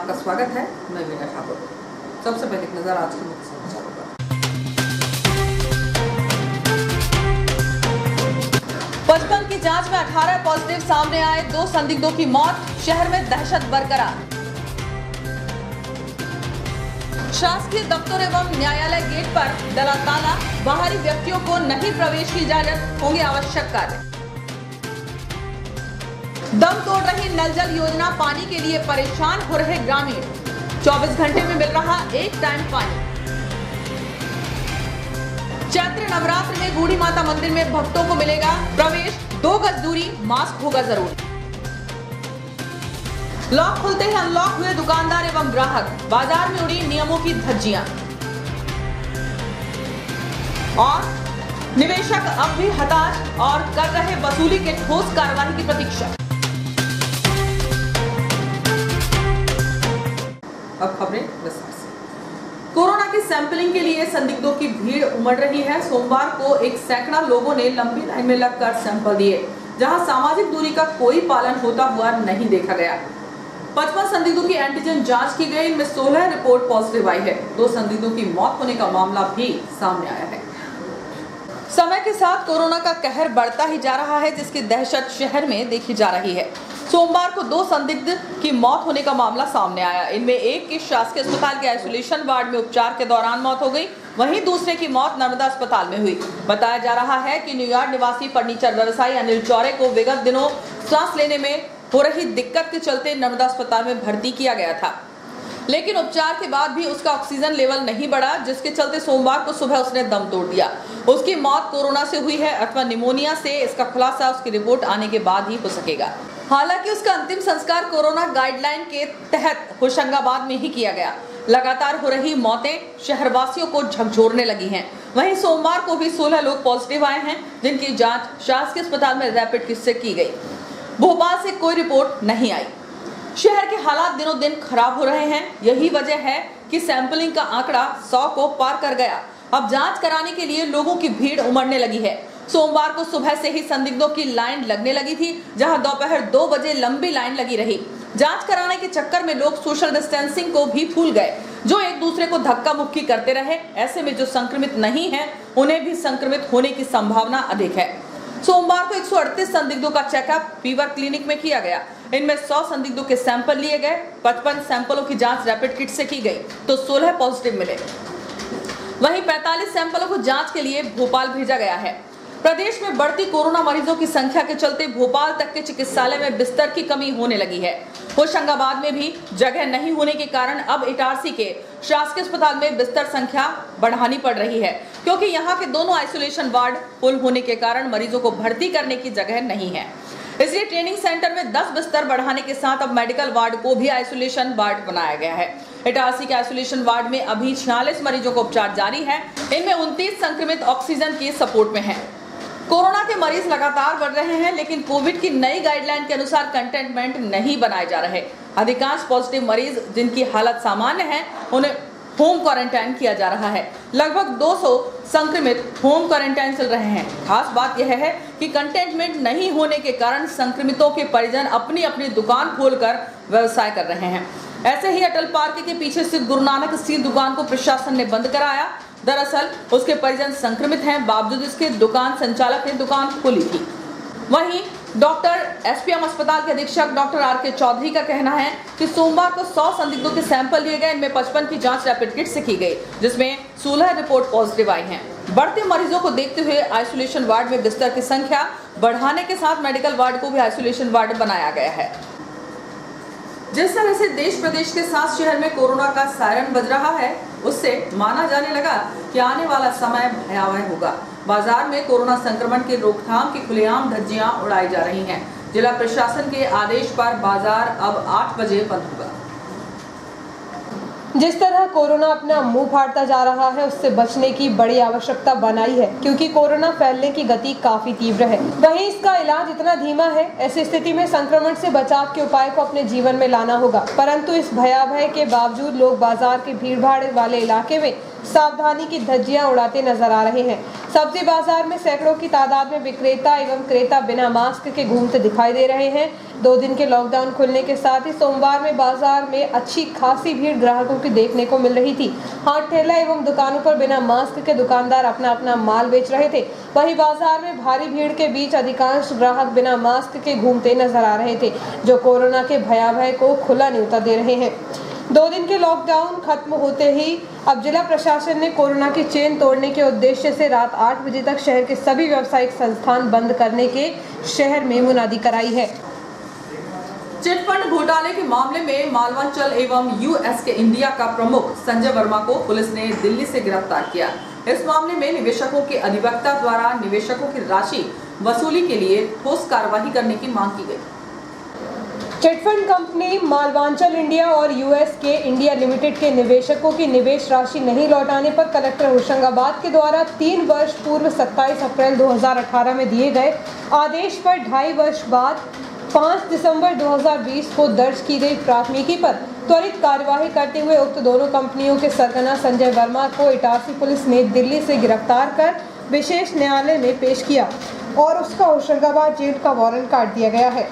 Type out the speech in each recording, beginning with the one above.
आपका स्वागत है। मैं वीना ठाकुर। सबसे पहले एक नजर आज के मुख्य समाचारों पर। पचपन की जांच में 18 पॉजिटिव सामने आए, 2 संदिग्धों की मौत, शहर में दहशत बरकरार। शासकीय दफ्तर एवं न्यायालय गेट पर डला ताला, बाहरी व्यक्तियों को नहीं प्रवेश की इजाजत, होंगे आवश्यक कार्य। दम तोड़ रही नल जल योजना, पानी के लिए परेशान हो रहे ग्रामीण, 24 घंटे में मिल रहा एक टाइम पानी। चैत्र नवरात्र में बूढ़ी माता मंदिर में भक्तों को मिलेगा प्रवेश, 2 गज दूरी, मास्क होगा जरूर। लॉक खुलते ही अनलॉक हुए दुकानदार एवं ग्राहक, बाजार में उड़ी नियमों की धज्जियां। और निवेशक अब भी हताश और कर रहे वसूली के ठोस कार्रवाई की प्रतीक्षा। अब खबरें विस्तार से। कोरोना की सैंपलिंग के लिए संदिग्धों की भीड़ उमड़ रही है। सोमवार को एक सैकड़ा लोगों ने लंबी लाइन में लगकर सैंपल दिए, जहां सामाजिक दूरी का कोई पालन होता हुआ नहीं देखा गया। 55 संदिग्धों की एंटीजन जांच की गई, इनमें 16 रिपोर्ट पॉजिटिव आई है। 2 संदिग्धों की मौत होने का मामला भी सामने आया है। समय के साथ कोरोना का कहर बढ़ता ही जा रहा है, जिसकी दहशत शहर में देखी जा रही है। सोमवार को 2 संदिग्ध की मौत होने का मामला सामने आया। इनमें एक की शासकीय अस्पताल के आइसोलेशन वार्ड में उपचार के दौरान मौत हो गई, वहीं दूसरे की मौत नर्मदा अस्पताल में हुई। बताया जा रहा है कि न्यूयॉर्क निवासी फर्नीचर व्यवसायी अनिल चौरे को विगत दिनों सांस लेने में हो रही दिक्कत के चलते नर्मदा अस्पताल में भर्ती किया गया था, लेकिन उपचार के बाद भी उसका ऑक्सीजन लेवल नहीं बढ़ा, जिसके चलते सोमवार को सुबह उसने दम तोड़ दिया। उसकी मौत कोरोना से हुई है अथवा निमोनिया से, इसका खुलासा उसकी रिपोर्ट आने के बाद ही हो सकेगा। हालांकि उसका अंतिम संस्कार कोरोना गाइडलाइन के तहत होशंगाबाद में ही किया गया। लगातार हो रही मौतें शहरवासियों को झकझोरने लगी हैं। वहीं सोमवार को भी 16 लोग पॉजिटिव आए हैं, जिनकी जांच शासकीय अस्पताल में रैपिड किट से की गई। भोपाल से कोई रिपोर्ट नहीं आई। शहर के हालात दिनों दिन खराब हो रहे हैं। यही वजह है कि सैंपलिंग का आंकड़ा 100 को पार कर गया। अब जांच कराने के लिए लोगों की भीड़ उमड़ने लगी है। सोमवार को सुबह से ही संदिग्धों की लाइन लगने लगी थी, जहां दोपहर 2 बजे लंबी लाइन लगी रही। जांच कराने के चक्कर में लोग सोशल डिस्टेंसिंग को भी भूल गए, जो एक दूसरे को धक्का मुक्की करते रहे। ऐसे में जो संक्रमित नहीं है, उन्हें भी संक्रमित होने की संभावना अधिक है। सोमवार को 138 संदिग्धों का चेकअप फीवर क्लिनिक में किया गया। इनमें 100 संदिग्धों के सैंपल लिए गए। 55 सैंपलों की जांच रैपिड किट से की गई, तो 16 पॉजिटिव मिले। वहीं 45 सैंपलों को जांच के लिए भोपाल भेजा गया है। प्रदेश में बढ़ती कोरोना मरीजों की संख्या के चलते भोपाल तक के चिकित्सालय में बिस्तर की कमी होने लगी है। होशंगाबाद में भी जगह नहीं होने के कारण अब इटारसी के शासकीय अस्पताल में बिस्तर संख्या बढ़ानी पड़ रही है, क्योंकि यहाँ के दोनों आइसोलेशन वार्ड फुल होने के कारण मरीजों को भर्ती करने की जगह नहीं है। इसलिए ट्रेनिंग सेंटर में 10 बिस्तर बढ़ाने के साथ अब मेडिकल वार्ड को भी आइसोलेशन वार्ड बनाया गया है। इटारसी के आइसोलेशन वार्ड में अभी 46 मरीजों को उपचार जारी है। इनमें 29 संक्रमित ऑक्सीजन की सपोर्ट में है। कोरोना के मरीज लगातार बढ़ रहे हैं, लेकिन कोविड की नई गाइडलाइन के अनुसार कंटेनमेंट नहीं बनाए जा रहे। अधिकांश पॉजिटिव मरीज जिनकी हालत सामान्य है, उन्हें होम क्वारंटाइन किया जा रहा है। लगभग 200 संक्रमित होम क्वारंटाइन चल रहे हैं। खास बात यह है कि कंटेनमेंट नहीं होने के कारण संक्रमितों के परिजन अपनी अपनी दुकान खोलकर व्यवसाय कर रहे हैं। ऐसे ही अटल पार्क के पीछे स्थित गुरु नानक स्टील दुकान को प्रशासन ने बंद कराया। दरअसल उसके परिजन संक्रमित हैं, बावजूद इसके दुकान संचालक ने दुकान खोली थी। वहीं डॉक्टर एसपीएम अस्पताल के अधीक्षक डॉक्टर आर.के. चौधरी का कहना है कि सोमवार को 100 संदिग्धों के सैंपल लिए गए। इनमें 55 की जांच रैपिड किट से की गई, जिसमें 16 रिपोर्ट पॉजिटिव आई हैं। बढ़ते मरीजों को देखते हुए आइसोलेशन वार्ड में बिस्तर की संख्या बढ़ाने के साथ मेडिकल वार्ड को भी आइसोलेशन वार्ड बनाया गया है। जिस तरह से देश प्रदेश के साथ शहर में कोरोना का सायरन बज रहा है, उससे माना जाने लगा कि आने वाला समय भयावह होगा। बाजार में कोरोना संक्रमण के रोकथाम की खुलेआम धज्जियां उड़ाई जा रही हैं। जिला प्रशासन के आदेश पर बाजार अब 8 बजे बंद होगा। जिस तरह कोरोना अपना मुंह फाड़ता जा रहा है, उससे बचने की बड़ी आवश्यकता बनाई है, क्योंकि कोरोना फैलने की गति काफी तीव्र है। वहीं इसका इलाज इतना धीमा है। ऐसी स्थिति में संक्रमण से बचाव के उपाय को अपने जीवन में लाना होगा। परंतु इस भयावह के बावजूद लोग बाजार के भीड़-भाड़ वाले इलाके में सावधानी की धज्जियां उड़ाते नजर आ रहे हैं। सब्जी बाजार में सैकड़ों की तादाद में विक्रेता एवं क्रेता बिना मास्क के घूमते दिखाई दे रहे हैं। 2 दिन के लॉकडाउन खुलने के साथ ही सोमवार में बाजार में अच्छी खासी भीड़ ग्राहकों की देखने को मिल रही थी। हाट ठेला एवं दुकानों पर बिना मास्क के दुकानदार अपना अपना माल बेच रहे थे। वहीं बाजार में भारी भीड़ के बीच अधिकांश ग्राहक बिना मास्क के घूमते नजर आ रहे थे, जो कोरोना के भयावह को खुला न्योता दे रहे हैं। 2 दिन के लॉकडाउन खत्म होते ही अब जिला प्रशासन ने कोरोना की चेन तोड़ने के उद्देश्य से रात 8 बजे तक शहर के सभी व्यावसायिक संस्थान बंद करने के शहर में मुनादी कराई है। चिटफंड घोटाले के मामले में मालवांचल एवं यूएसके इंडिया का प्रमुख संजय वर्मा को पुलिस ने दिल्ली से गिरफ्तार किया। इस मामले में निवेशकों के अधिवक्ता द्वारा निवेशकों की राशि वसूली के लिए ठोस कार्रवाई करने की मांग की गई। चिटफंड कंपनी मालवांचल इंडिया और यूएसके इंडिया लिमिटेड के निवेशकों की निवेश राशि नहीं लौटाने पर कलेक्टर होशंगाबाद के द्वारा 3 वर्ष पूर्व 27 अप्रैल 2018 में दिए गए आदेश पर 2.5 वर्ष बाद 5 दिसंबर 2020 को दर्ज की गई प्राथमिकी पर त्वरित कार्यवाही करते हुए उक्त दोनों कंपनियों के सरगना संजय वर्मा को इटारसी पुलिस ने दिल्ली से गिरफ्तार कर विशेष न्यायालय में पेश किया और उसका होशंगाबाद जेल का वारंट काट दिया गया है।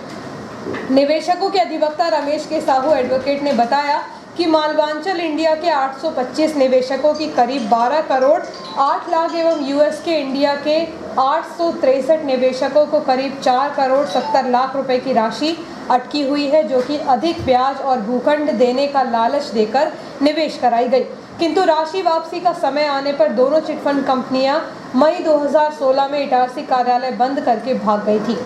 निवेशकों के अधिवक्ता रमेश के साहू एडवोकेट ने बताया कि मालवांचल इंडिया के 825 निवेशकों की करीब 12 करोड़ 8 लाख एवं यूएसके इंडिया के 863 निवेशकों को करीब 4 करोड़ 70 लाख रुपए की राशि अटकी हुई है, जो कि अधिक ब्याज और भूखंड देने का लालच देकर निवेश कराई गई। किंतु राशि वापसी का समय आने पर दोनों चिटफंड कंपनियां मई 2016 में इटारसी कार्यालय बंद करके भाग गई थी।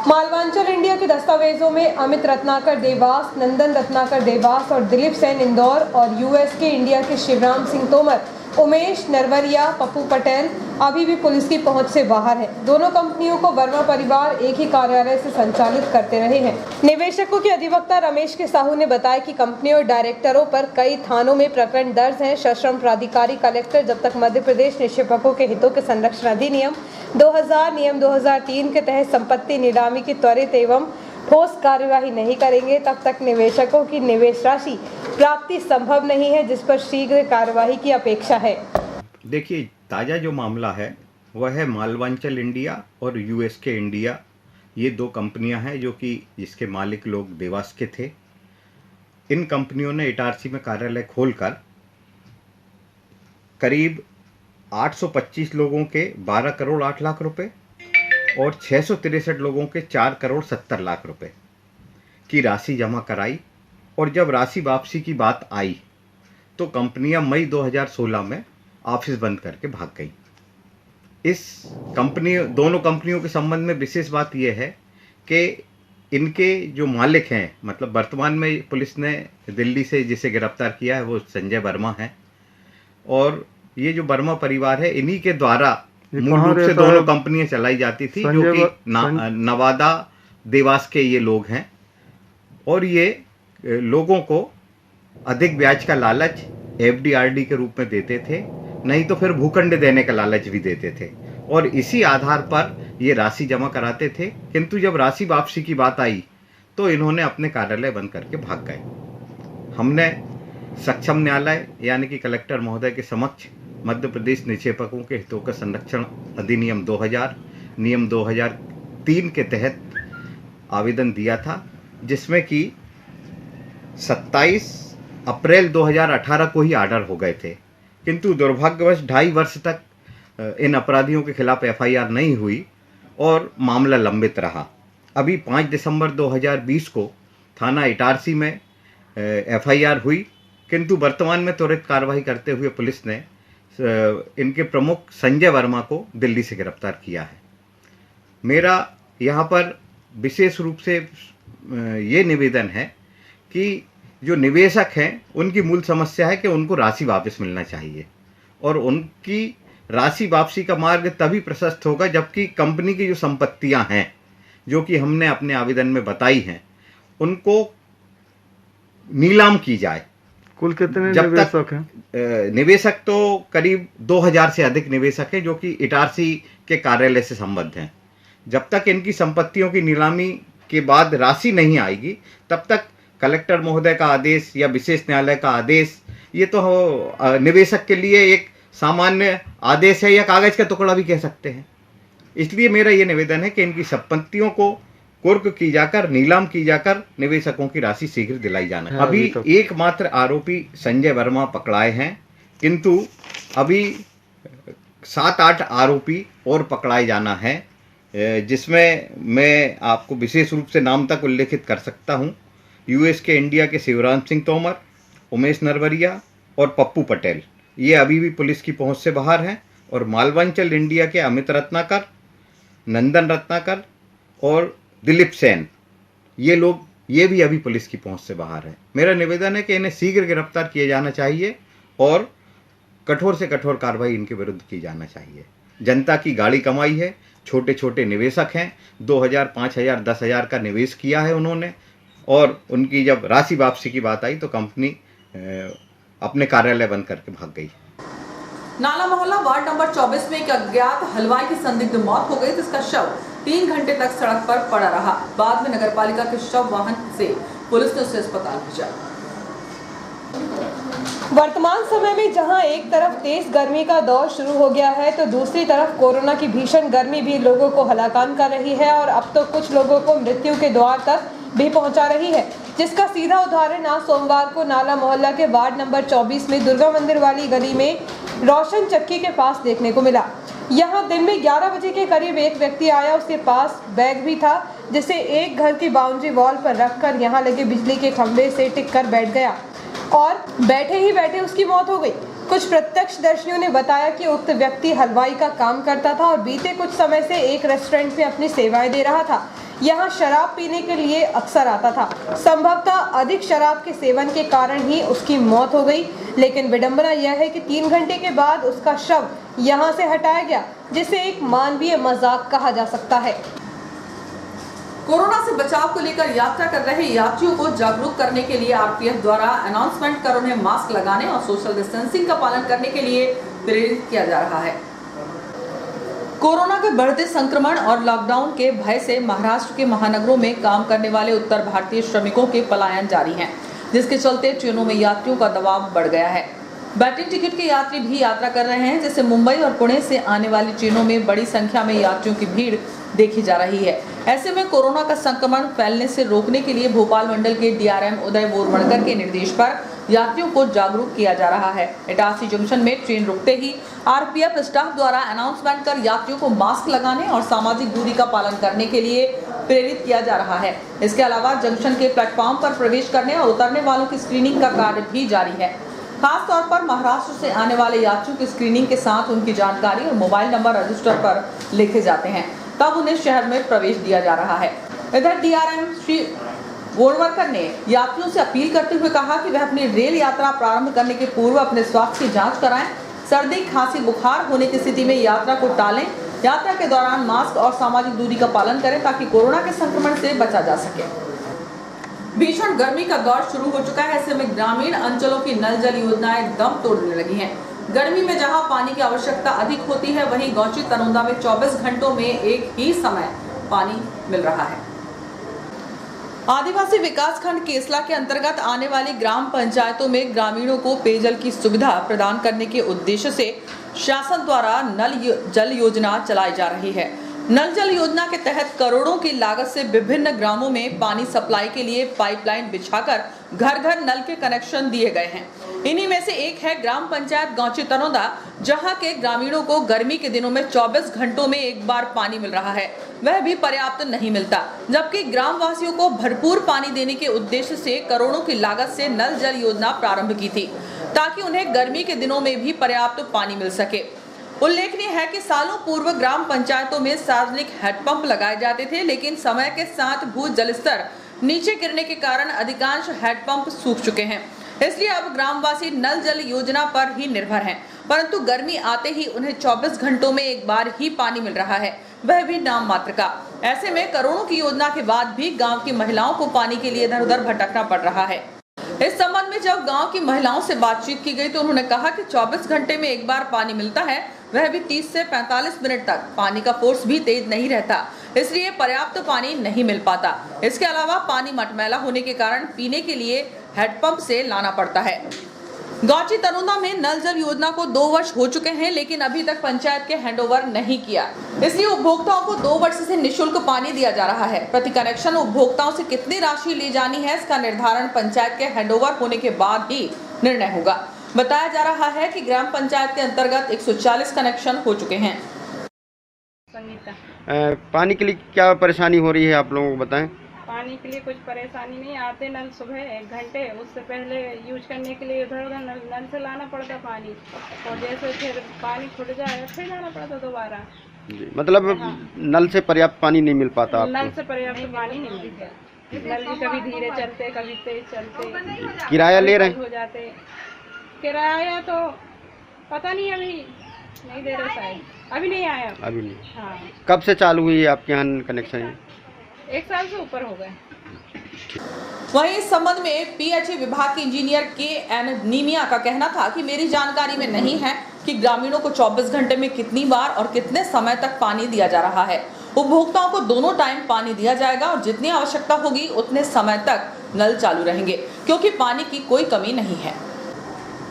मालवांचल इंडिया के दस्तावेजों में अमित रत्नाकर देवास, नंदन रत्नाकर देवास और दिलीप सेन इंदौर और यूएसके इंडिया के शिवराम सिंह तोमर, उमेश नरवरिया, पप्पू पटेल अभी भी पुलिस की पहुंच से बाहर है। दोनों कंपनियों को वर्मा परिवार एक ही कार्यालय से संचालित करते रहे हैं। निवेशकों के अधिवक्ता रमेश के साहू ने बताया कि कंपनी और डायरेक्टरों पर कई थानों में प्रकरण दर्ज हैं। सश्रम प्राधिकारी कलेक्टर जब तक मध्य प्रदेश निक्षेपकों के हितों के संरक्षण अधिनियम 2000 नियम 2003 के तहत संपत्ति नीलामी की त्वरित एवं ठोस कार्यवाही नहीं करेंगे, तब तक निवेशकों की निवेश राशि प्राप्ति संभव नहीं है, जिस पर शीघ्र कार्यवाही की अपेक्षा है। देखिए, ताज़ा जो मामला है वह है मालवांचल इंडिया और यूएसके इंडिया। ये 2 कंपनियां हैं जो कि जिसके मालिक लोग देवास के थे। इन कंपनियों ने इटारसी में कार्यालय खोलकर करीब 825 लोगों के 12 करोड़ 8 लाख रुपए और 663 लोगों के 4 करोड़ 70 लाख रुपए की राशि जमा कराई। और जब राशि वापसी की बात आई तो कंपनियां मई 2016 में ऑफिस बंद करके भाग गई। इस दोनों कंपनियों के संबंध में विशेष बात यह है कि इनके जो मालिक हैं, मतलब वर्तमान में पुलिस ने दिल्ली से जिसे गिरफ्तार किया है वो संजय वर्मा है, और ये जो वर्मा परिवार है इन्हीं के द्वारा मूल रूप से दोनों कंपनियां चलाई जाती थी, जो कि नवादा देवास के ये लोग हैं। और ये लोगों को अधिक ब्याज का लालच एफडीआरडी के रूप में देते थे, नहीं तो फिर भूखंड देने का लालच भी देते थे, और इसी आधार पर ये राशि जमा कराते थे। किंतु जब राशि वापसी की बात आई तो इन्होंने अपने कार्यालय बंद करके भाग गए। हमने सक्षम न्यायालय यानी कि कलेक्टर महोदय के समक्ष मध्य प्रदेश निक्षेपकों के हितों का संरक्षण अधिनियम 2000 नियम 2003 के तहत आवेदन दिया था, जिसमें कि 27 अप्रैल 2018 को ही ऑर्डर हो गए थे। किंतु दुर्भाग्यवश 2.5 वर्ष तक इन अपराधियों के खिलाफ एफआईआर नहीं हुई और मामला लंबित रहा। अभी 5 दिसंबर 2020 को थाना इटारसी में एफआईआर हुई, किंतु वर्तमान में त्वरित कार्रवाई करते हुए पुलिस ने इनके प्रमुख संजय वर्मा को दिल्ली से गिरफ्तार किया है। मेरा यहाँ पर विशेष रूप से ये निवेदन है कि जो निवेशक हैं उनकी मूल समस्या है कि उनको राशि वापस मिलना चाहिए, और उनकी राशि वापसी का मार्ग तभी प्रशस्त होगा जबकि कंपनी की जो संपत्तियां हैं, जो कि हमने अपने आवेदन में बताई हैं, उनको नीलाम की जाए कुल कितने जब तक निवेशक हैं? निवेशक तो करीब 2000 से अधिक निवेशक हैं जो कि इटारसी के कार्यालय से संबद्ध हैं। जब तक इनकी संपत्तियों की नीलामी के बाद राशि नहीं आएगी तब तक कलेक्टर महोदय का आदेश या विशेष न्यायालय का आदेश, ये तो निवेशक के लिए एक सामान्य आदेश है या कागज का टुकड़ा भी कह सकते हैं। इसलिए मेरा ये निवेदन है कि इनकी संपत्तियों को कुर्क की जाकर, नीलाम की जाकर निवेशकों की राशि शीघ्र दिलाई जाना है। अभी एकमात्र आरोपी संजय वर्मा पकड़ाए हैं, किंतु अभी 7-8 आरोपी और पकड़ाए जाना है, जिसमें मैं आपको विशेष रूप से नाम तक उल्लेखित कर सकता हूं। यूएस के इंडिया के शिवराज सिंह तोमर, उमेश नरवरिया और पप्पू पटेल, ये अभी भी पुलिस की पहुंच से बाहर हैं। और मालवांचल इंडिया के अमित रत्नाकर, नंदन रत्नाकर और दिलीप सेन, ये भी अभी पुलिस की पहुंच से बाहर है। मेरा निवेदन है कि इन्हें शीघ्र गिरफ्तार किया जाना चाहिए और कठोर से कठोर कार्रवाई इनके विरुद्ध की जाना चाहिए। जनता की गाड़ी कमाई है, छोटे छोटे निवेशक हैं, 2000, 5000, 10,000 का निवेश किया है उन्होंने, और उनकी जब राशि वापसी की बात आई तो कंपनी अपने कार्यालय बंद करके भाग गई। नाला मोहल्ला वार्ड नंबर 24 में एक अज्ञात हलवाई की संदिग्ध मौत हो गई, जिसका शव 3 घंटे तक सड़क पर पड़ा रहा। बाद में नगरपालिका के शव वाहन से पुलिस ने उसे अस्पताल भेजा। वर्तमान समय में जहां एक तरफ तेज गर्मी का दौर शुरू हो गया है तो दूसरी तरफ कोरोना की भीषण गर्मी भी लोगों को हलाकान कर रही है और अब तो कुछ लोगों को मृत्यु के द्वार तक भी पहुंचा रही है, जिसका सीधा उदाहरण आज सोमवार को नाला मोहल्ला के वार्ड नंबर 24 में दुर्गा मंदिर वाली गली में रोशन चक्की के पास देखने को मिला। यहाँ दिन में 11 बजे के करीब एक व्यक्ति आया, उसके पास बैग भी था जिसे एक घर की बाउंड्री वॉल पर रखकर यहाँ लगे बिजली के खंभे से टिक कर बैठ गया और बैठे ही बैठे उसकी मौत हो गई। कुछ प्रत्यक्षदर्शियों ने बताया कि उक्त व्यक्ति हलवाई का काम करता था और बीते कुछ समय से एक रेस्टोरेंट में अपनी सेवाएं दे रहा था। यहाँ शराब पीने के लिए अक्सर आता था। संभवतः अधिक शराब के सेवन के कारण ही उसकी मौत हो गई, लेकिन विडंबना यह है कि 3 घंटे के बाद उसका शव यहाँ से हटाया गया, जिसे एक मानवीय मजाक कहा जा सकता है। कोरोना से बचाव को लेकर यात्रा कर रहे यात्रियों को जागरूक करने के लिए आरपीएफ द्वारा अनाउंसमेंट कर उन्हें मास्क लगाने और सोशल डिस्टेंसिंग का पालन करने के लिए प्रेरित किया जा रहा है। कोरोना के बढ़ते संक्रमण और लॉकडाउन के भय से महाराष्ट्र के महानगरों में काम करने वाले उत्तर भारतीय श्रमिकों के पलायन जारी हैं, जिसके चलते ट्रेनों में यात्रियों का दबाव बढ़ गया है। बैटरी टिकट के यात्री भी यात्रा कर रहे हैं, जिससे मुंबई और पुणे से आने वाली ट्रेनों में बड़ी संख्या में यात्रियों की भीड़ देखी जा रही है। ऐसे में कोरोना का संक्रमण फैलने से रोकने के लिए भोपाल मंडल के डीआरएम उदय बोरवणकर के निर्देश पर यात्रियों को जागरूक किया जा रहा है। इटारसी जंक्शन में ट्रेन रुकते ही आरपीएफ स्टाफ द्वारा अनाउंसमेंट कर यात्रियों को मास्क लगाने और सामाजिक दूरी का पालन करने के लिए प्रेरित किया जा रहा है। इसके अलावा जंक्शन के प्लेटफॉर्म पर प्रवेश करने और उतरने वालों की स्क्रीनिंग का कार्य भी जारी है। खास तौर पर महाराष्ट्र से आने वाले यात्रियों की स्क्रीनिंग के साथ उनकी जानकारी और मोबाइल नंबर रजिस्टर पर लिखे जाते हैं, तब उन्हें शहर में प्रवेश दिया जा रहा है। इधर डीआरएम श्री बोरवणकर ने यात्रियों से अपील करते हुए कहा कि वह अपनी रेल यात्रा प्रारंभ करने के पूर्व अपने स्वास्थ्य की जांच कराएं। सर्दी, खांसी, बुखार होने की स्थिति में यात्रा को टालें। यात्रा के दौरान मास्क और सामाजिक दूरी का पालन करें ताकि कोरोना के संक्रमण से बचा जा सके। भीषण गर्मी का दौर शुरू हो चुका है, ऐसे में ग्रामीण अंचलों की नल जल योजनाएं दम तोड़ने लगी हैं। गर्मी में जहां पानी की आवश्यकता अधिक होती है, वहीं गौची तनोदा में 24 घंटों में एक ही समय पानी मिल रहा है। आदिवासी विकास खंड केसला के अंतर्गत आने वाली ग्राम पंचायतों में ग्रामीणों को पेयजल की सुविधा प्रदान करने के उद्देश्य से शासन द्वारा नल जल योजना चलाई जा रही है। नल जल योजना के तहत करोड़ों की लागत से विभिन्न ग्रामों में पानी सप्लाई के लिए पाइपलाइन बिछाकर घर घर नल के कनेक्शन दिए गए हैं। इन्हीं में से एक है ग्राम पंचायत गौची तनोदा, जहां के ग्रामीणों को गर्मी के दिनों में 24 घंटों में एक बार पानी मिल रहा है, वह भी पर्याप्त नहीं मिलता। जबकि ग्राम वासियों को भरपूर पानी देने के उद्देश्य से करोड़ों की लागत से नल जल योजना प्रारंभ की थी, ताकि उन्हें गर्मी के दिनों में भी पर्याप्त पानी मिल सके। उल्लेखनीय है कि सालों पूर्व ग्राम पंचायतों में सार्वजनिक हेडपंप लगाए जाते थे, लेकिन समय के साथ भू जल स्तर नीचे गिरने के कारण अधिकांश हेडपंप सूख चुके हैं। इसलिए अब ग्रामवासी नल जल योजना पर ही निर्भर हैं, परंतु गर्मी आते ही उन्हें 24 घंटों में एक बार ही पानी मिल रहा है, वह भी नाम मात्र का। ऐसे में करोड़ों की योजना के बाद भी गांव की महिलाओं को पानी के लिए इधर उधर भटकना पड़ रहा है। इस संबंध में जब गांव की महिलाओं से बातचीत की गई तो उन्होंने कहा कि 24 घंटे में एक बार पानी मिलता है, वह भी 30 से 45 मिनट तक। पानी का फोर्स भी तेज नहीं रहता, इसलिए पर्याप्त पानी नहीं मिल पाता। इसके अलावा पानी मटमैला होने के कारण पीने के लिए हैंडपंप से लाना पड़ता है। गौची तनुदा में नल जल योजना को 2 वर्ष हो चुके हैं, लेकिन अभी तक पंचायत के हैंडओवर नहीं किया, इसलिए उपभोक्ताओं को 2 वर्ष से निःशुल्क पानी दिया जा रहा है। प्रति कनेक्शन उपभोक्ताओं से कितनी राशि ली जानी है, इसका निर्धारण पंचायत के हैंडओवर होने के बाद ही निर्णय होगा। बताया जा रहा है कि ग्राम पंचायत के अंतर्गत 140 कनेक्शन हो चुके हैं। पानी के लिए क्या परेशानी हो रही है आप लोगों को बताएं। पानी के लिए कुछ परेशानी नहीं, आते नल सुबह 1 घंटे, उससे पहले यूज करने के लिए इधर उधर नल से लाना पड़ता पानी, और जैसे फिर पानी खुद जाए फिर जाना पड़ता दोबारा। जी, मतलब नल से पर्याप्त पानी नहीं मिल पाता आपको? नल से पर्याप्त पानी नहीं मिलता, नल भी कभी धीरे चलते कभी तेज चलते। किराया ले रहे हैं? हो जाते किराया तो पता नहीं, अभी नहीं दे रहे शायद, अभी नहीं आया। अभी नहीं? हाँ। कब से चालू हुई है आपके यहाँ कनेक्शन? 1 साल से ऊपर हो गए। वहीं इस संबंध में पीएचई विभाग के इंजीनियर के.एन. नीमिया का कहना था कि मेरी जानकारी में नहीं है कि ग्रामीणों को 24 घंटे में कितनी बार और कितने समय तक पानी दिया जा रहा है। उपभोक्ताओं को दोनों टाइम पानी दिया जाएगा और जितनी आवश्यकता होगी उतने समय तक नल चालू रहेंगे, क्योंकि पानी की कोई कमी नहीं है।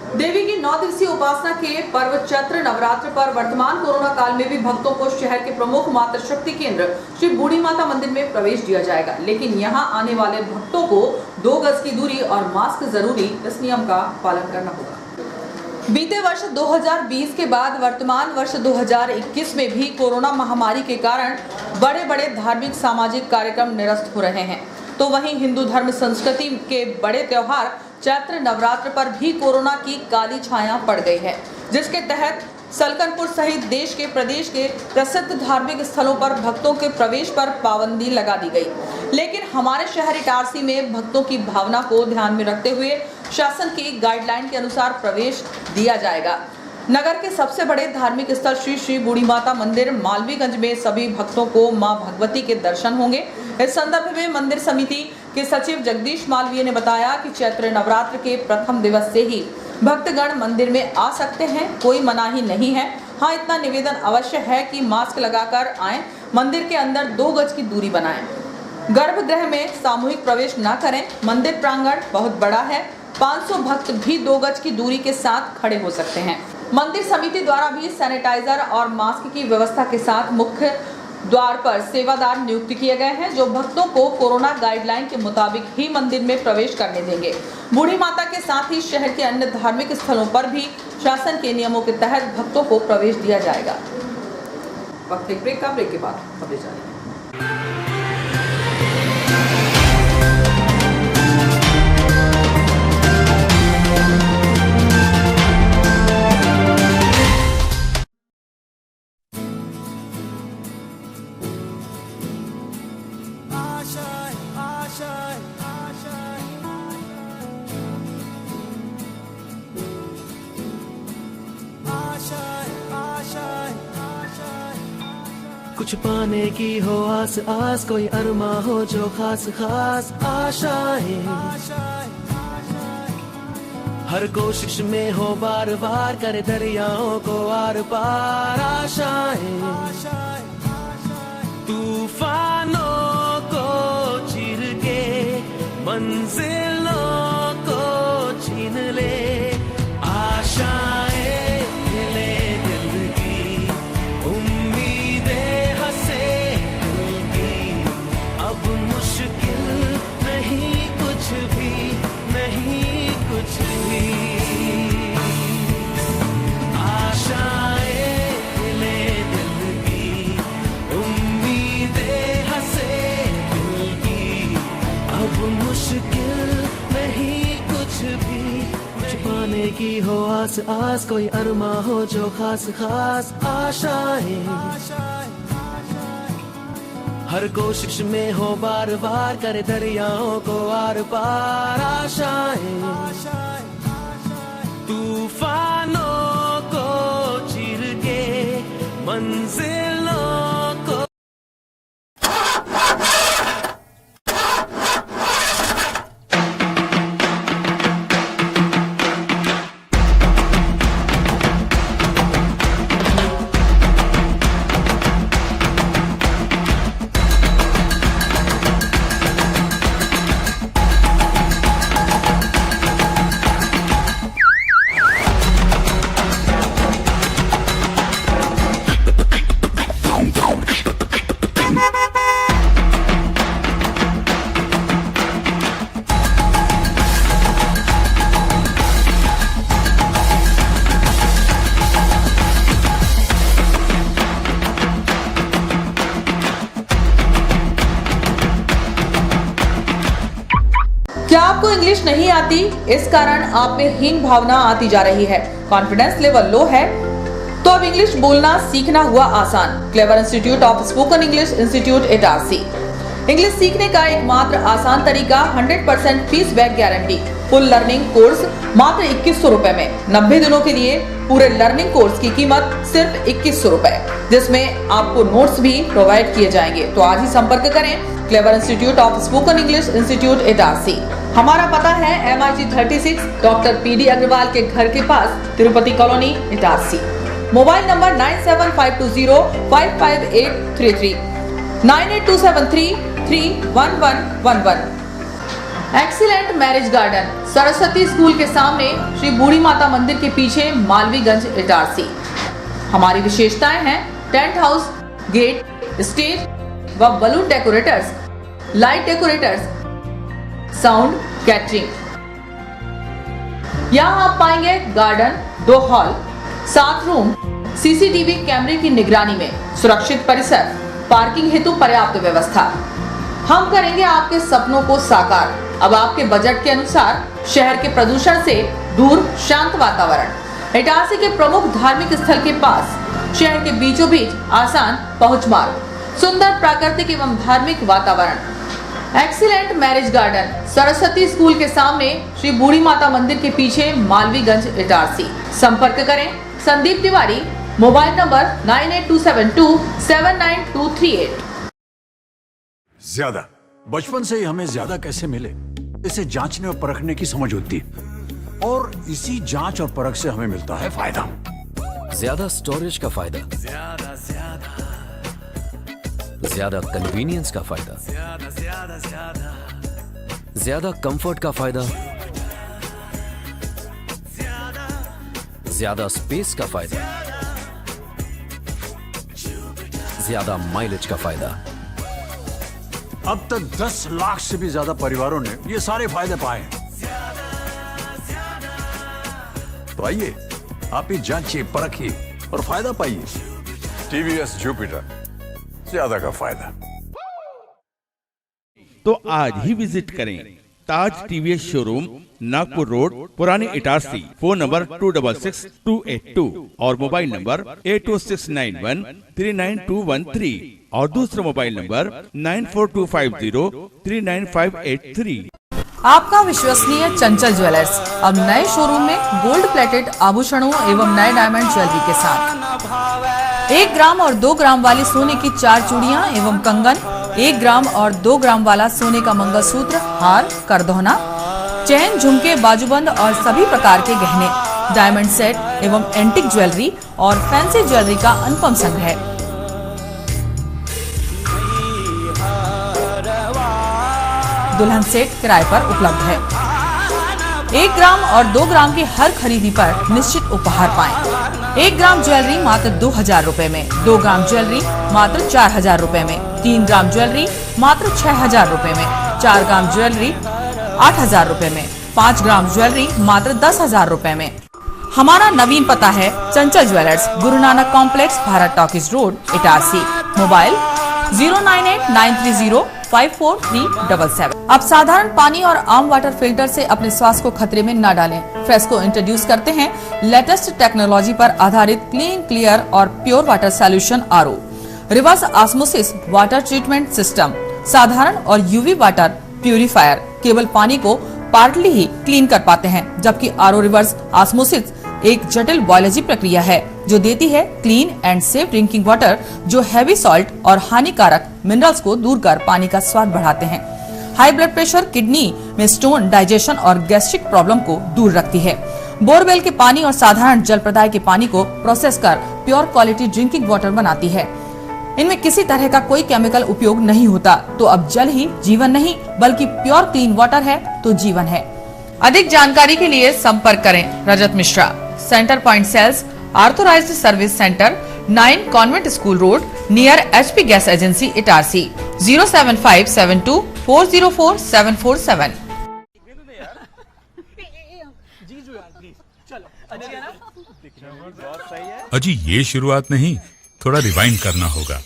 देवी की 9 दिवसीय उपासना के पर्व चैत्र नवरात्र पर वर्तमान कोरोना काल में भी भक्तों को शहर के प्रमुख मातृशक्ति केंद्र श्री बूढ़ी माता मंदिर में प्रवेश दिया जाएगा, लेकिन यहां आने वाले भक्तों को 2 गज की दूरी और मास्क जरूरी, इस नियम का पालन करना होगा। बीते वर्ष 2020 के बाद वर्तमान वर्ष 2021 में भी कोरोना महामारी के कारण बड़े बड़े धार्मिक सामाजिक कार्यक्रम निरस्त हो रहे हैं, तो वहीं हिंदू धर्म संस्कृति के बड़े त्योहार चैत्र नवरात्र पर भी कोरोना की काली छाया पड़ गई है, जिसके तहत सलकनपुर सहित देश के प्रदेश के प्रसिद्ध धार्मिक स्थलों पर भक्तों के प्रवेश पर पाबंदी लगा दी गई। लेकिन हमारे शहर इटारसी में भक्तों की भावना को ध्यान में रखते हुए शासन की गाइडलाइन के अनुसार प्रवेश दिया जाएगा। नगर के सबसे बड़े धार्मिक स्थल श्री श्री बूढ़ी माता मंदिर मालवीगंज में सभी भक्तों को मां भगवती के दर्शन होंगे। इस संदर्भ में मंदिर समिति के सचिव जगदीश मालवीय ने बताया कि चैत्र नवरात्र के प्रथम दिवस से ही भक्तगण मंदिर में आ सकते हैं, कोई मनाही नहीं है। हाँ, इतना निवेदन अवश्य है कि मास्क लगाकर आएं, मंदिर के अंदर 2 गज की दूरी बनाएं, गर्भगृह में सामूहिक प्रवेश न करें। मंदिर प्रांगण बहुत बड़ा है, 500 भक्त भी 2 गज की दूरी के साथ खड़े हो सकते हैं। मंदिर समिति द्वारा भी सैनिटाइजर और मास्क की व्यवस्था के साथ मुख्य द्वार पर सेवादार नियुक्त किए गए हैं, जो भक्तों को कोरोना गाइडलाइन के मुताबिक ही मंदिर में प्रवेश करने देंगे। बूढ़ी माता के साथ ही शहर के अन्य धार्मिक स्थलों पर भी शासन के नियमों के तहत भक्तों को प्रवेश दिया जाएगा। वक्त एक ब्रेक का, ब्रेक के बाद खबरें जारी। कुछ पाने की हो आस आस, कोई अरमा हो जो खास खास आशाएं, हर कोशिश में हो बार बार, करे दरियाओं को आर पार आशाएं, तूफानों को चीर के मंजिलों को छीन ले, आशाएं ले दिल की, उम्मीदें हंसे दिल की, अब मुश्किल नहीं कुछ भी, नहीं कुछ भी, आशाएं ले दिल की, उम्मीदें हंसे दिल की, अब मुश्किल नहीं कुछ भी, पाने की हो आस आस, कोई अरमा हो जो खास खास आशाएं, हर कोशिश में हो बार बार, करे दरियाओं को आर पार आशाएं, तूफानों को चीर के मंजिलों को। आपको इंग्लिश नहीं आती, इस कारण आप में हीन भावना आती जा रही है, कॉन्फिडेंस लेवल लो है, तो अब इंग्लिश बोलना सीखना हुआ आसान। Clever institute of spoken English institute Itarsi. English सीखने का एकमात्र आसान तरीका 100% fees back guarantee, full learning course मात्र 2100 रुपए में। 90 दिनों के लिए पूरे लर्निंग कोर्स की कीमत सिर्फ 2100 रुपए, जिसमें आपको नोट्स भी प्रोवाइड किए जाएंगे। तो आज ही संपर्क करें clever institute of spoken English institute Itarsi. हमारा पता है MIG 36 डॉक्टर PD अग्रवाल के घर के पास, Tirupati colony, Itarsi. Mobile number 9752055833, 9827331111। Excellent marriage garden Saraswati school के सामने, श्री बूढ़ी माता मंदिर के पीछे, मालवीगंज, इटारसी। हमारी विशेषताएं हैं टेंट हाउस, गेट, स्टेज व balloon decorators, light decorators, sound, catering. यहाँ आप पाएंगे गार्डन, 2 हॉल, 7 रूम, CCTV कैमरे की निगरानी में, सुरक्षित परिसर, पार्किंग हेतु पर्याप्त व्यवस्था। हम करेंगे आपके सपनों को साकार। अब आपके बजट के अनुसार शहर के प्रदूषण से दूर, शांत वातावरण, इटारसी के प्रमुख धार्मिक स्थल के पास, शहर के बीचों बीच आसान पहुंच मार्ग, सुंदर प्राकृतिक एवं धार्मिक वातावरण। Excellent marriage garden Saraswati school के सामने, श्री बूढ़ी माता मंदिर के पीछे, मालवीगंज, इटारसी। संपर्क करें संदीप तिवारी, मोबाइल नंबर 9827279238। ज्यादा बचपन से ही हमें ज्यादा कैसे मिले, इसे जांचने और परखने की समझ होती है, और इसी जांच और परख से हमें मिलता है फायदा। ज्यादा स्टोरेज का फायदा, ज्यादा कन्वीनियंस का फायदा, ज्यादा कंफर्ट का फायदा, ज्यादा स्पेस का फायदा, ज्यादा माइलेज का फायदा। अब तक 10 लाख से भी ज्यादा परिवारों ने ये सारे फायदे पाए हैं। तो आइए, आप ही जांचिए, परखिए और फायदा पाइए। TVS जुपिटर, ज्यादा का फायदा। तो आज ही विजिट करें ताज TVS शोरूम, नागपुर रोड, पुरानी इटारसी। फोन नंबर 266282 और मोबाइल नंबर 82691392113 और दूसरा मोबाइल नंबर 9425039583। आपका विश्वसनीय चंचल ज्वेलर्स अब नए शोरूम में गोल्ड प्लेटेड आभूषणों एवं नए डायमंड ज्वेलरी के साथ 1 ग्राम और 2 ग्राम वाली सोने की 4 चूड़ियां एवं कंगन, 1 ग्राम और 2 ग्राम वाला सोने का मंगलसूत्र, हार, करदौना, चैन, झुमके, बाजूबंद और सभी प्रकार के गहने, डायमंड सेट एवं एंटिक ज्वेलरी और फैंसी ज्वेलरी का अनुपम संग्रह। दुल्हन सेट किराए पर उपलब्ध है। 1 ग्राम और 2 ग्राम की हर खरीदी पर निश्चित उपहार पाएं। 1 ग्राम ज्वेलरी मात्र 2000 रुपए में, 2 ग्राम ज्वेलरी मात्र 4000 रुपए में, 3 ग्राम ज्वेलरी मात्र 6000 रुपए में, 4 ग्राम ज्वेलरी 8000 रुपए में, 5 ग्राम ज्वेलरी मात्र 10000 रुपए में। हमारा नवीन पता है चंचल jewellers, Guru Nanak complex, Bharat talkies road, Itarsi. Mobile 09890543377। अब साधारण पानी और आम वाटर फिल्टर से अपने स्वास्थ्य को खतरे में न डालें। फ्रेस्को इंट्रोड्यूस करते हैं लेटेस्ट टेक्नोलॉजी पर आधारित क्लीन, क्लियर और pure water solution RO, reverse osmosis water treatment system, साधारण और UV वाटर प्यूरिफायर केवल पानी को पार्टली ही क्लीन कर पाते हैं, जबकि RO रिवर्स ऑस्मोसिस एक जटिल बायोलॉजी प्रक्रिया है जो देती है clean and safe drinking water, जो हैवी सॉल्ट और हानिकारक मिनरल्स को दूर कर पानी का स्वाद बढ़ाते हैं। हाई ब्लड प्रेशर, किडनी में स्टोन, डाइजेशन और गैस्ट्रिक प्रॉब्लम को दूर रखती है। बोरवेल के पानी और साधारण जल प्रदाय के पानी को प्रोसेस कर प्योर क्वालिटी ड्रिंकिंग वाटर बनाती है। इनमें किसी तरह का कोई केमिकल उपयोग नहीं होता। तो अब जल ही जीवन नहीं बल्कि प्योर क्लीन वाटर है तो जीवन है। अधिक जानकारी के लिए संपर्क करें Rajat Mishra, centre point sales, authorised service centre, 9 convent school road, near HP gas agency, Itarsi. 07572404747। अजी ये शुरुआत नहीं, थोड़ा रिवाइंड करना होगा।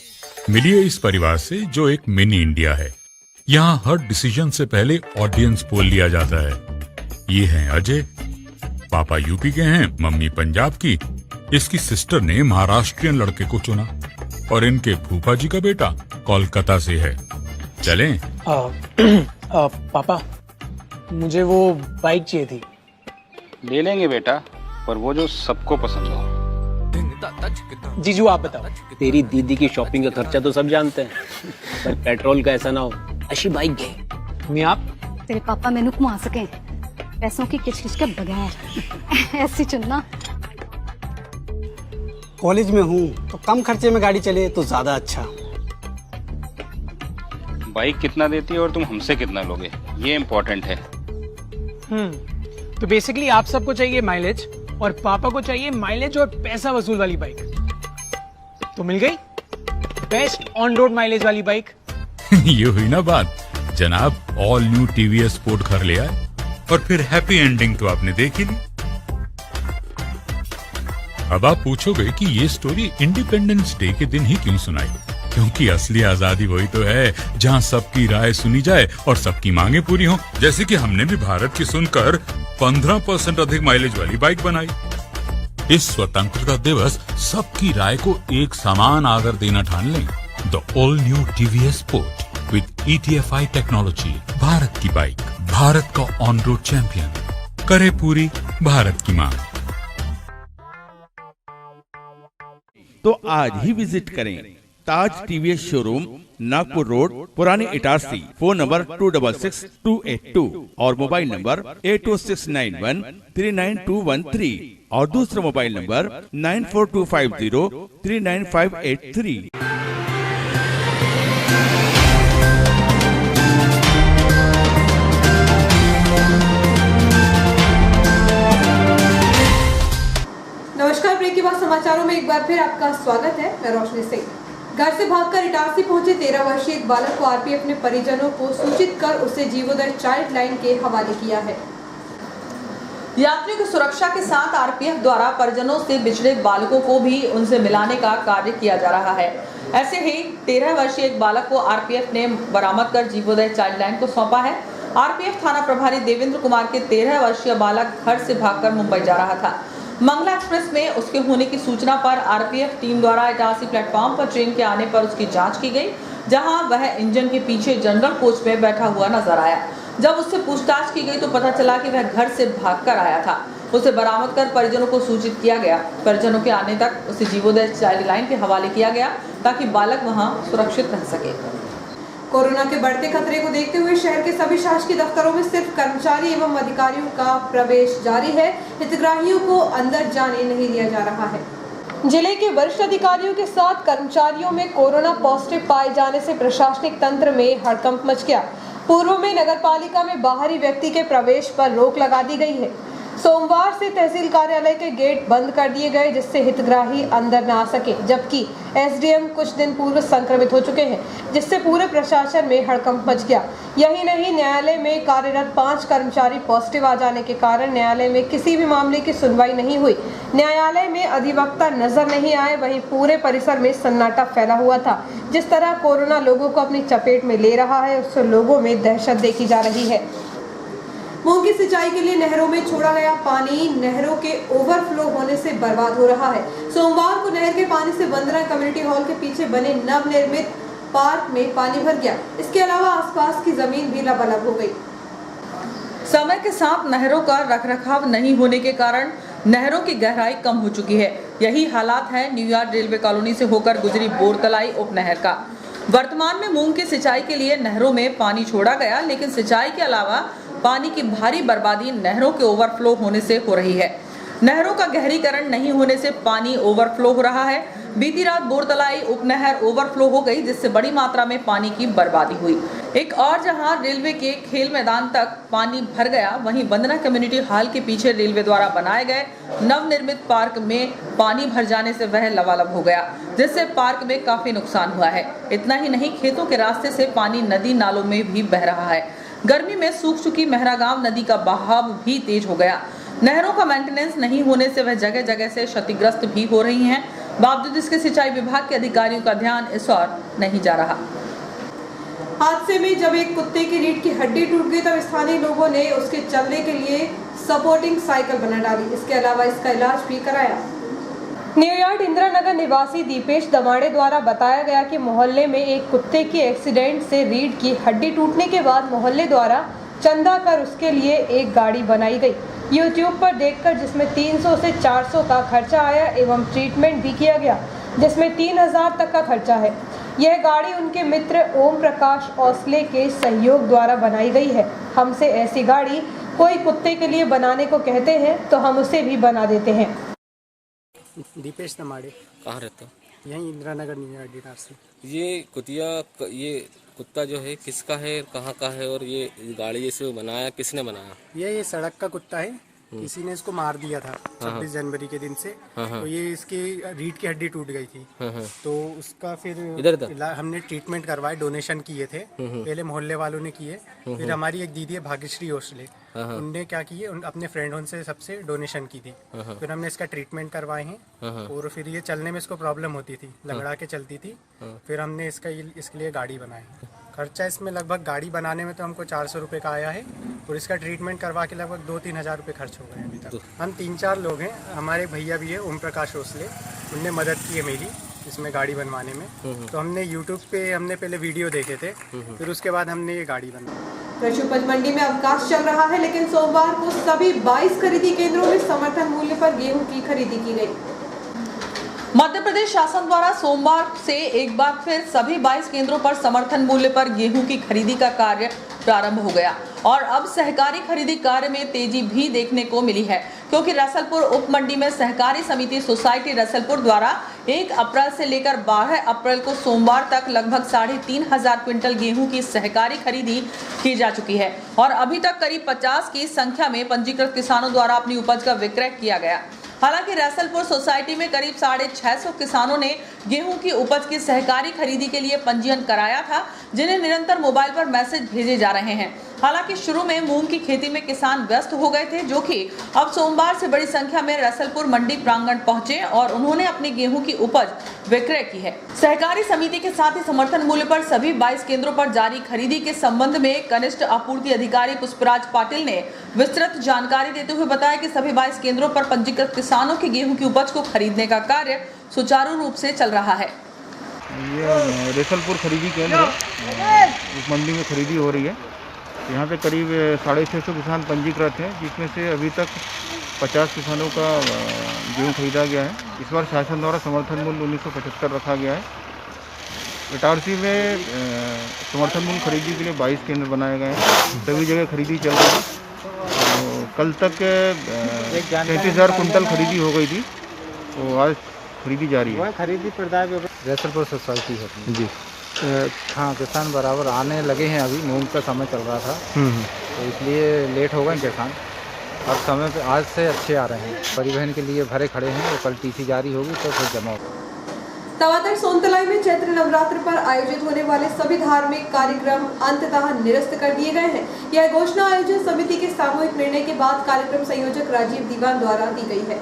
मिलिए इस परिवार से जो एक मिनी इंडिया है। यहाँ हर डिसीजन से पहले ऑडियंस पोल लिया जाता है। ये हैं अजय, पापा यूपी के हैं, मम्मी पंजाब की। इसकी सिस्टर ने महाराष्ट्रियन लड़के को चुना और इनके फूफा जी का बेटा कोलकाता से है। चलें? पापा, मुझे वो बाइक चाहिए थी। ले लेंगे बेटा, पर वो जो सबको पसंद हो। जीजू आप बताओ। तेरी दीदी की शॉपिंग का खर्चा तो सब जानते हैं, पर पेट्रोल का ऐसा ना हो। अच्छी बाइक घे। मैं आप तेरे पापा मैंने घुमा सके पैसों की किचकिच के बगैर ऐसी चुनना। कॉलेज में हूँ तो कम खर्चे में गाड़ी चले तो ज्यादा अच्छा। बाइक कितना देती है और तुम हमसे कितना लोगे, ये इम्पोर्टेंट है। तो बेसिकली आप सबको चाहिए माइलेज और पापा को चाहिए माइलेज और पैसा वसूल वाली बाइक। तो मिल गई बेस्ट ऑन रोड माइलेज वाली बाइक। ये हुई ना बात। जनाब ऑल न्यू टीवीएस स्पोर्ट घर ले आए और फिर हैप्पी एंडिंग तो आपने देख ही ली। अब आप पूछोगे कि ये स्टोरी इंडिपेंडेंस डे के दिन ही क्यों सुनाई? क्योंकि असली आजादी वही तो है जहां सबकी राय सुनी जाए और सबकी मांगे पूरी हो। जैसे कि हमने भी भारत की सुनकर 15% अधिक माइलेज वाली बाइक बनाई। इस स्वतंत्रता दिवस सबकी राय को एक समान आदर देना ठान लें। The all new TVS sport with ETFI technology, Bharat की बाइक, भारत का ऑन रोड चैंपियन, करे पूरी भारत की मांग। तो आज ही विजिट करें ताज टीवीएस शोरूम, नागपुर रोड, पुरानी इटारसी। फोन नंबर 266282 और मोबाइल नंबर 80691399213 और दूसरा मोबाइल नंबर 9425039583। नमस्कार, ब्रेक के बाद समाचारों में एक बार फिर आपका स्वागत है। मैं रोशनी सिंह। घर से भागकर इटारसी पहुंचे 13 वर्षीय एक बालक को आरपीएफ ने परिजनों को सूचित कर उसे जीवोदय चाइल्ड लाइन के हवाले किया है। यात्रियों की सुरक्षा के साथ आरपीएफ द्वारा परिजनों से बिछड़े बालकों को भी उनसे मिलाने का कार्य किया जा रहा है। ऐसे ही 13 वर्षीय एक बालक को आरपीएफ ने बरामद कर जीवोदय चाइल्ड लाइन को सौंपा है। आरपीएफ थाना प्रभारी देवेंद्र कुमार के 13 वर्षीय बालक घर से भागकर मुंबई जा रहा था। मंगला एक्सप्रेस में उसके होने की सूचना पर आरपीएफ टीम द्वारा इटारसी प्लेटफॉर्म पर ट्रेन के आने पर उसकी जांच की गई, जहां वह इंजन के पीछे जनरल कोच में बैठा हुआ नजर आया। जब उससे पूछताछ की गई तो पता चला कि वह घर से भागकर आया था। उसे बरामद कर परिजनों को सूचित किया गया। परिजनों के आने तक उसे जीवोदय चाइल्ड लाइन के हवाले किया गया ताकि बालक वहां सुरक्षित रह सके। कोरोना के बढ़ते खतरे को देखते हुए शहर के सभी शासकीय दफ्तरों में सिर्फ कर्मचारी एवं अधिकारियों का प्रवेश जारी है। हितग्राहियों को अंदर जाने नहीं दिया जा रहा है। जिले के वरिष्ठ अधिकारियों के साथ कर्मचारियों में कोरोना पॉजिटिव पाए जाने से प्रशासनिक तंत्र में हड़कंप मच गया। पूर्व में नगरपालिका में बाहरी व्यक्ति के प्रवेश पर रोक लगा दी गई है। सोमवार से तहसील कार्यालय के गेट बंद कर दिए गए, जिससे हितग्राही अंदर न आ सके, जबकि एसडीएम कुछ दिन पूर्व संक्रमित हो चुके हैं, जिससे पूरे प्रशासन में हड़कंप मच गया। यही नहीं, न्यायालय में कार्यरत 5 कर्मचारी पॉजिटिव आ जाने के कारण न्यायालय में किसी भी मामले की सुनवाई नहीं हुई। न्यायालय में अधिवक्ता नजर नहीं आए। वहीं पूरे परिसर में सन्नाटा फैला हुआ था। जिस तरह कोरोना लोगों को अपनी चपेट में ले रहा है, उससे लोगों में दहशत देखी जा रही है। मूंग की सिंचाई के लिए नहरों में छोड़ा गया पानी नहरों के ओवरफ्लो होने से बर्बाद हो रहा है। सोमवार को नहर के पानी से बंदरा कम्युनिटी हॉल के पीछे बने नवनिर्मित पार्क में पानी भर गया। इसके अलावा आसपास की जमीन भी लबालब हो गई। समय के साथ नहरों का रखरखाव नहीं होने के कारण नहरों की गहराई कम हो चुकी है। यही हालात है न्यूयॉर्क रेलवे कॉलोनी से होकर गुजरी बोरतलाई उपनहर का। वर्तमान में मूंग की सिंचाई के लिए नहरों में पानी छोड़ा गया, लेकिन सिंचाई के अलावा पानी की भारी बर्बादी नहरों के ओवरफ्लो होने से हो रही है। नहरों का गहरीकरण नहीं होने से पानी ओवरफ्लो हो रहा है। बीती रात बोरतलाई उपनहर ओवरफ्लो हो गई, जिससे बड़ी मात्रा में पानी की बर्बादी हुई। एक और जहां रेलवे के खेल मैदान तक पानी भर गया, वहीं वंदना कम्युनिटी हॉल के पीछे रेलवे द्वारा बनाए गए नवनिर्मित पार्क में पानी भर जाने से वह लबालब हो गया, जिससे पार्क में काफी नुकसान हुआ है। इतना ही नहीं, खेतों के रास्ते से पानी नदी नालों में भी बह रहा है। गर्मी में सूख चुकी मेहरागांव नदी का बहाव भी तेज हो गया। नहरों का मेंटेनेंस नहीं होने से वह जगह जगह से क्षतिग्रस्त भी हो रही हैं। बावजूद इसके सिंचाई विभाग के अधिकारियों का ध्यान इस ओर नहीं जा रहा। हादसे में जब एक कुत्ते की रीढ़ की हड्डी टूट गई तब स्थानीय लोगों ने उसके चलने के लिए सपोर्टिंग साइकिल बना डाली। इसके अलावा इसका इलाज भी कराया। न्यूयॉर्क इंदिरा नगर निवासी दीपेश दमाड़े द्वारा बताया गया कि मोहल्ले में एक कुत्ते के एक्सीडेंट से रीढ़ की हड्डी टूटने के बाद मोहल्ले द्वारा चंदा कर उसके लिए एक गाड़ी बनाई गई। YouTube पर देखकर जिसमें 300 से 400 का खर्चा आया एवं ट्रीटमेंट भी किया गया जिसमें 3000 तक का खर्चा है। यह गाड़ी उनके मित्र ओम प्रकाश औसले के सहयोग द्वारा बनाई गई है। हमसे ऐसी गाड़ी कोई कुत्ते के लिए बनाने को कहते हैं तो हम उसे भी बना देते हैं। दीपेश दमाड़े। कहाँ रहते हो? यहीं इंदिरा नगर न्यूयॉर्क से। ये कुत्ता जो है किसका है, कहाँ का है और ये गाड़ी इसे बनाया किसने बनाया? ये सड़क का कुत्ता है, किसी ने इसको मार दिया था 26 जनवरी के दिन से। तो ये इसकी रीढ़ की हड्डी टूट गई थी। तो उसका फिर हमने ट्रीटमेंट करवाए, डोनेशन किए थे। पहले मोहल्ले वालों ने किए, फिर हमारी एक दीदी है भाग्यश्री ओसले, उनने क्या किए, अपने फ्रेंडों से सबसे डोनेशन की थी। फिर हमने इसका ट्रीटमेंट करवाए हैं और फिर ये चलने में इसको प्रॉब्लम होती थी, लगड़ा के चलती थी। फिर हमने इसके लिए गाड़ी बनाई। खर्चा इसमें लगभग गाड़ी बनाने में तो हमको 400 रुपये का आया है और इसका ट्रीटमेंट करवा के लगभग 2-3 हज़ार रुपये खर्च हो गए अभी तक। हम 3-4 लोग हैं, हमारे भैया भी है ओम प्रकाश ओसले, उनने मदद की है मेरी इसमें गाड़ी बनवाने में। तो हमने यूट्यूब पे हमने पहले वीडियो देखे थे, फिर उसके बाद हमने ये गाड़ी बनवाई। कृषि उपज मंडी में अवकाश चल रहा है लेकिन सोमवार को सभी 22 खरीदी केंद्रों में समर्थन मूल्य पर गेहूं की खरीदी की गई। मध्य प्रदेश शासन द्वारा सोमवार से एक बार फिर सभी 22 केंद्रों पर समर्थन मूल्य पर गेहूं की खरीदी का कार्य प्रारंभ हो गया और अब सहकारी खरीदी कार्य में तेजी भी देखने को मिली है क्योंकि रसलपुर उप मंडी में सहकारी समिति सोसाइटी रसलपुर द्वारा 1 अप्रैल से लेकर 12 अप्रैल को सोमवार तक लगभग 3500 क्विंटल गेहूं की सहकारी खरीदी की जा चुकी है और अभी तक करीब 50 की संख्या में पंजीकृत किसानों द्वारा अपनी उपज का विक्रय किया गया। हालांकि रसलपुर सोसाइटी में करीब 650 किसानों ने गेहूं की उपज की सहकारी खरीदी के लिए पंजीयन कराया था, जिन्हें निरंतर मोबाइल पर मैसेज भेजे जा रहे हैं। हालांकि शुरू में मूंग की खेती में किसान व्यस्त हो गए थे, जो कि अब सोमवार से बड़ी संख्या में रसलपुर मंडी प्रांगण पहुंचे और उन्होंने अपनी गेहूं की उपज विक्रय की है। सहकारी समिति के साथ ही समर्थन मूल्य पर सभी 22 केंद्रों पर जारी खरीदी के संबंध में कनिष्ठ आपूर्ति अधिकारी पुष्पराज पाटिल ने विस्तृत जानकारी देते हुए बताया कि सभी 22 केंद्रों पर पंजीकृत किसानों की गेहूं की उपज को खरीदने का कार्य सुचारू रूप से चल रहा है। ये रसलपुर खरीदी केंद्र उस मंडी में खरीदी हो रही है। यहाँ पे करीब 650 किसान पंजीकृत हैं, जिसमें से अभी तक 50 किसानों का गेहूँ खरीदा गया है। इस बार शासन द्वारा समर्थन मूल्य 1975 रखा गया है। इटारसी में समर्थन मूल्य खरीदी के लिए 22 केंद्र बनाए गए हैं, सभी जगह खरीदी चल रही है। तो कल तक 33,000 कुंटल खरीदी हो गई थी, तो आज खरीदी जारी है। खरीदी रसलपुर सोसाइटी है जी। हाँ, किसान बराबर आने लगे हैं। अभी मूंग का समय चल रहा था तो इसलिए लेट हो गए किसान। अब समय पे आज से अच्छे आ रहे हैं, परिवहन के लिए भरे खड़े हैं। और कल टीसी जारी होगी तो फिर जमा होगा। तवातर सोनतलाई में चैत्र नवरात्र पर आयोजित होने वाले सभी धार्मिक कार्यक्रम अंततः निरस्त कर दिए गए हैं। यह घोषणा आयोजन समिति के सामूहिक निर्णय के बाद कार्यक्रम संयोजक राजीव दीवान द्वारा दी गई है।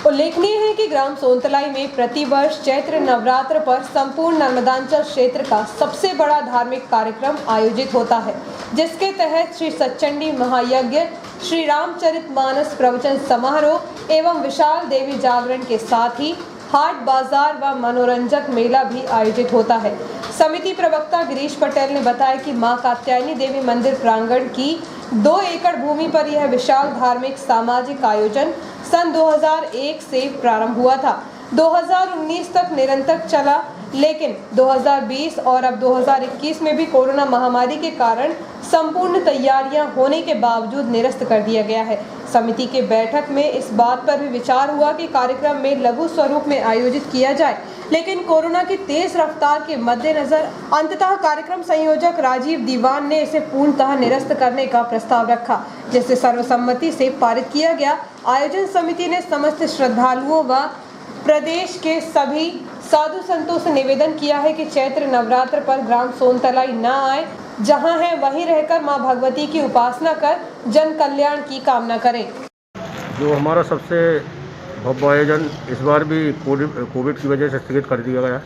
उल्लेखनीय है कि ग्राम सोनतलाई में प्रतिवर्ष चैत्र नवरात्र पर संपूर्ण नर्मदांचल क्षेत्र का सबसे बड़ा धार्मिक कार्यक्रम आयोजित होता है, जिसके तहत श्री सच्चंडी महायज्ञ, श्री रामचरितमानस प्रवचन समारोह एवं विशाल देवी जागरण के साथ ही हाट बाजार व मनोरंजक मेला भी आयोजित होता है। समिति प्रवक्ता गिरीश पटेल ने बताया कि मां कात्यायनी देवी मंदिर प्रांगण की 2 एकड़ भूमि पर यह विशाल धार्मिक सामाजिक आयोजन सन 2001 से प्रारंभ हुआ था। 2019 तक निरंतर चला, लेकिन 2020 और अब 2021 में भी कोरोना महामारी के कारण संपूर्ण तैयारियां होने के बावजूद निरस्त कर दिया गया है। समिति के बैठक में इस बात पर भी विचार हुआ कि कार्यक्रम में लघु स्वरूप में आयोजित किया जाए, लेकिन कोरोना की तेज रफ्तार के मद्देनजर अंततः कार्यक्रम संयोजक राजीव दीवान ने इसे पूर्णतः निरस्त करने का प्रस्ताव रखा, जिसे सर्वसम्मति से पारित किया गया। आयोजन समिति ने समस्त श्रद्धालुओं व प्रदेश के सभी साधु संतों से निवेदन किया है कि चैत्र नवरात्र पर ग्राम सोनतलाई न आए, जहां है वहीं रहकर मां भगवती की उपासना कर जन कल्याण की कामना करें। जो हमारा सबसे भव्य आयोजन इस बार भी कोविड की वजह से स्थगित कर दिया गया।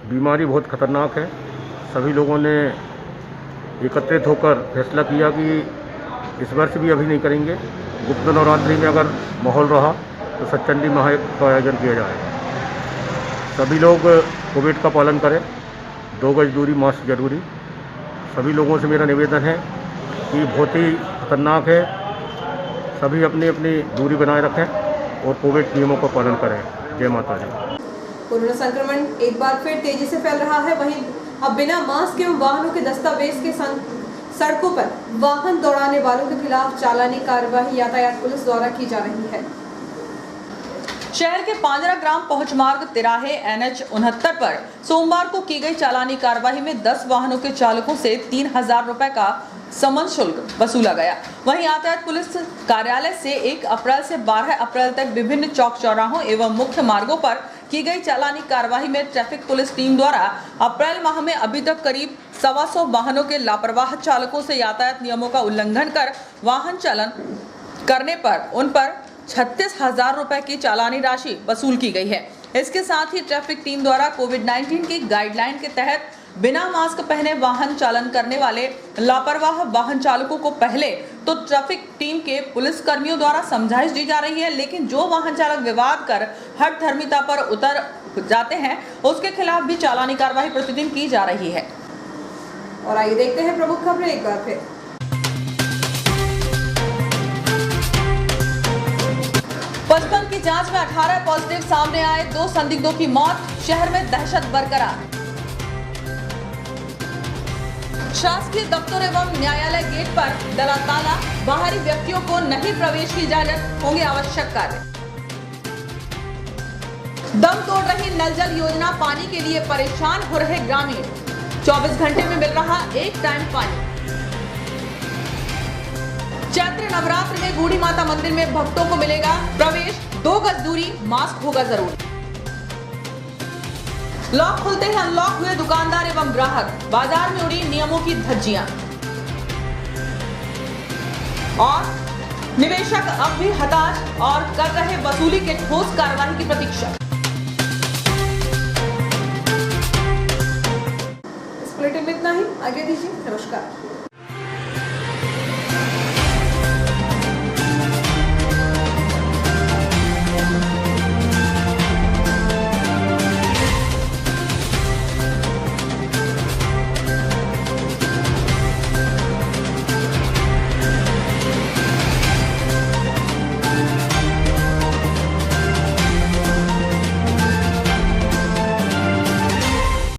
बीमारी बहुत खतरनाक है। सभी लोगों ने एकत्रित होकर फैसला किया कि इस वर्ष भी अभी नहीं करेंगे। गुप्त नवरात्रि में अगर माहौल रहा तो सच्चंडी महायज्ञ का आयोजन किया जाए। सभी लोग कोविड का पालन करें, 2 गज दूरी, मास्क जरूरी। सभी लोगों से मेरा निवेदन है कि बहुत ही खतरनाक है, सभी अपनी अपनी दूरी बनाए रखें और कोविड नियमों का पालन करें। जय माता दी। कोरोना संक्रमण एक बार फिर तेजी से फैल रहा है। वहीं अब बिना मास्क एवं वाहनों के दस्तावेज के संग सड़कों पर वाहन दौड़ाने वालों के खिलाफ चालानी कार्यवाही यातायात पुलिस द्वारा की जा रही है। शहर के पांजरा ग्राम पहुंच मार्ग तिराहे NH 69 पर सोमवार को की गई चालानी कार्यवाही में 10 वाहनों के चालकों से 3000 रुपए का समन शुल्क वसूला गया। वहीं यातायात पुलिस कार्यालय से 1 अप्रैल से 12 अप्रैल तक विभिन्न चौक चौराहों एवं मुख्य मार्गों पर की गई चालानी कार्यवाही में ट्रैफिक पुलिस टीम द्वारा अप्रैल माह में अभी तक करीब 125 वाहनों के लापरवाह चालकों से यातायात नियमों का उल्लंघन कर वाहन चालन करने पर उन पर 36,000 रुपए की चालानी राशि वसूल की गई है। इसके साथ ही ट्रैफिक टीम द्वारा कोविड-19 की गाइडलाइन के तहत बिना मास्क पहने वाहन चालन करने वाले लापरवाह वाहन चालकों को पहले तो ट्रैफिक टीम के पुलिस कर्मियों द्वारा समझाइश दी जा रही है, लेकिन जो वाहन चालक विवाद कर हठ धर्मिता पर उतर जाते हैं उसके खिलाफ भी चालानी कार्रवाई प्रतिदिन की जा रही है। और आइए देखते हैं प्रमुख खबरें एक बार फिर। बचपन की जांच में 18 पॉजिटिव सामने आए, 2 संदिग्धों की मौत, शहर में दहशत बरकरार। शासकीय दफ्तर एवं न्यायालय गेट पर डला ताला, बाहरी व्यक्तियों को नहीं प्रवेश की इजाजत, होंगे आवश्यक कार्य। दम तोड़ रही नल जल योजना, पानी के लिए परेशान हो रहे ग्रामीण, 24 घंटे में मिल रहा 1 टाइम पानी। चैत्र नवरात्र में बूढ़ी माता मंदिर में भक्तों को मिलेगा प्रवेश, 2 गज दूरी, मास्क होगा जरूरी। लॉक खुलते ही अनलॉक हुए दुकानदार एवं ग्राहक, बाजार में उड़ी नियमों की धज्जियां और निवेशक अब भी हताश और कर रहे वसूली के ठोस कार्रवाई की प्रतीक्षा। इस बुलेटिन में इतना ही, आगे दीजिए, नमस्कार।